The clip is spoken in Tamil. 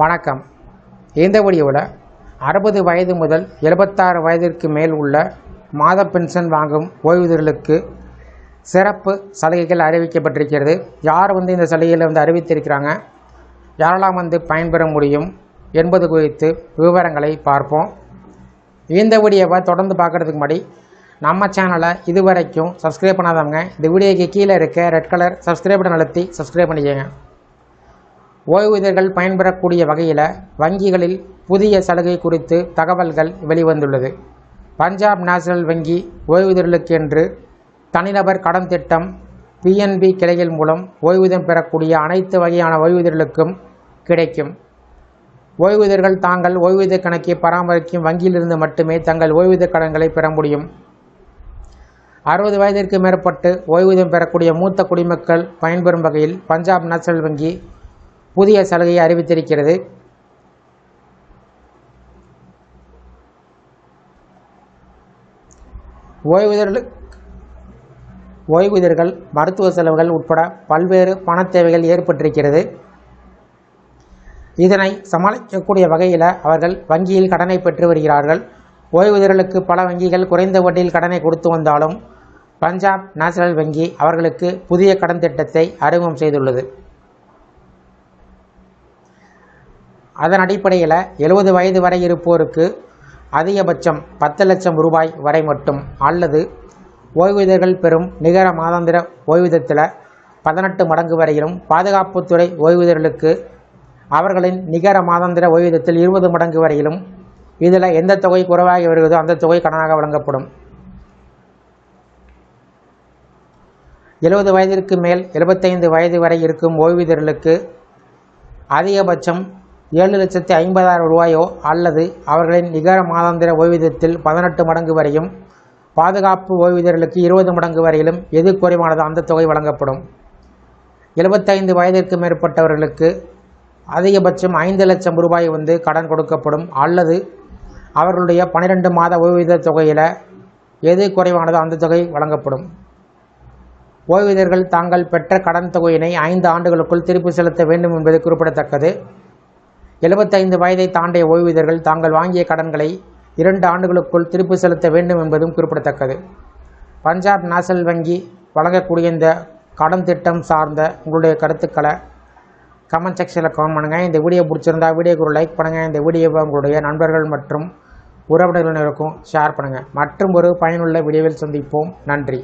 வணக்கம். இந்த வீடியோவில் 60 வயது முதல் 76 வயதிற்கு மேல் உள்ள மாத பென்ஷன் வாங்கும் ஓய்வூதியர்களுக்கு சிறப்பு சலுகைகள் அறிவிக்கப்பட்டிருக்கிறது. யார் இந்த சலுகையில் அறிவித்திருக்கிறாங்க, யாரெல்லாம் பயன்பெற முடியும் என்பது குறித்து விவரங்களை பார்ப்போம். இந்த வீடியோவை தொடர்ந்து பார்க்குறதுக்கு முன்னாடி நம்ம சேனலை இதுவரைக்கும் சப்ஸ்கிரைப் பண்ணாதவங்க இந்த வீடியோக்கு கீழே இருக்க ரெட் கலர் சப்ஸ்கிரைப் பட்டன் அழுத்தி சப்ஸ்கிரைப் பண்ணிக்கோங்க. ஓய்வூதியர்கள் பயன்பெறக்கூடிய வகையில் வங்கிகளில் புதிய சலுகை குறித்து தகவல்கள் வெளிவந்துள்ளது. பஞ்சாப் நேஷனல் வங்கி ஓய்வூதியர்களுக்கு என்று தனிநபர் கடன் திட்டம் PNB கிளைகள் மூலம் ஓய்வூதியம் பெறக்கூடிய அனைத்து வகையான ஓய்வூதியர்களுக்கும் கிடைக்கும். ஓய்வூதியர்கள் தாங்கள் ஓய்வூதிய கணக்கை பராமரிக்கும் வங்கியிலிருந்து மட்டுமே தங்கள் ஓய்வூதிய கடன்களை பெற முடியும். 60 வயதிற்கு மேற்பட்டு ஓய்வூதியம் பெறக்கூடிய மூத்த குடிமக்கள் பயன்பெறும் வகையில் பஞ்சாப் நேஷனல் வங்கி புதிய சலுகையை அறிவித்திருக்கிறது. ஓய்வூதியர்கள் மருத்துவ செலவுகள் உட்பட பல்வேறு பண தேவைகள் ஏற்பட்டிருக்கிறது. இதனை சமாளிக்கக்கூடிய வகையில் அவர்கள் வங்கியில் கடனை பெற்று வருகிறார்கள். ஓய்வூதியர்களுக்கு பல வங்கிகள் குறைந்த வட்டியில் கடனை கொடுத்து வந்தாலும் பஞ்சாப் நேஷனல் வங்கி அவர்களுக்கு புதிய கடன் திட்டத்தை அறிமுகம் செய்துள்ளது. அதன் அடிப்படையில் 70 வயது வரை இருப்போருக்கு அதிகபட்சம் 10 லட்சம் ரூபாய் வரை மட்டும் அல்லது ஓய்வூதியர்கள் பெறும் நிகர மாதாந்திர ஓய்வூதியத்தில் 18 மடங்கு வரையிலும், பாதுகாப்புத்துறை ஓய்வூதியர்களுக்கு அவர்களின் நிகர மாதாந்திர ஓய்வூதியத்தில் 20 மடங்கு வரையிலும், இதில் எந்த தொகை குறைவாகி வருகிறதோ அந்த தொகை கடனாக வழங்கப்படும். 70 வயதிற்கு மேல் 75 வயது வரை இருக்கும் ஓய்வூதியர்களுக்கு அதிகபட்சம் 7,50,000 ரூபாயோ அல்லது அவர்களின் நிகர மாதாந்திர ஓய்வூதியத்தில் 18 மடங்கு வரையும், பாதுகாப்பு ஓய்வூதியர்களுக்கு 20 மடங்கு வரையிலும் எது குறைவானதோ அந்த தொகை வழங்கப்படும். 75 வயதிற்கு மேற்பட்டவர்களுக்கு அதிகபட்சம் 5 லட்சம் ரூபாய் கடன் கொடுக்கப்படும் அல்லது அவர்களுடைய 12 மாத ஓய்வூதிய தொகையில் எது குறைவானதோ அந்த தொகை வழங்கப்படும். ஓய்வூதியர்கள் தாங்கள் பெற்ற கடன் தொகையினை 5 ஆண்டுகளுக்குள் திருப்பி செலுத்த வேண்டும் என்பது குறிப்பிடத்தக்கது. 75 வயதை தாண்டிய ஓய்வூதியர்கள் தாங்கள் வாங்கிய கடன்களை 2 ஆண்டுகளுக்குள் திருப்பி செலுத்த வேண்டும் என்பதும் குறிப்பிடத்தக்கது. பஞ்சாப் நேஷனல் வங்கி வழங்கக்கூடிய இந்த கடன் திட்டம் சார்ந்த உங்களுடைய கருத்துக்களை கமெண்ட் செக்ஷனில் கமெண்ட் பண்ணுங்கள். இந்த வீடியோ பிடிச்சிருந்தா வீடியோக்கு ஒரு லைக் பண்ணுங்கள். இந்த வீடியோவை உங்களுடைய நண்பர்கள் மற்றும் உறவினர்களுக்கும் ஷேர் பண்ணுங்கள். மற்றும் ஒரு பயனுள்ள வீடியோவில் சந்திப்போம். நன்றி.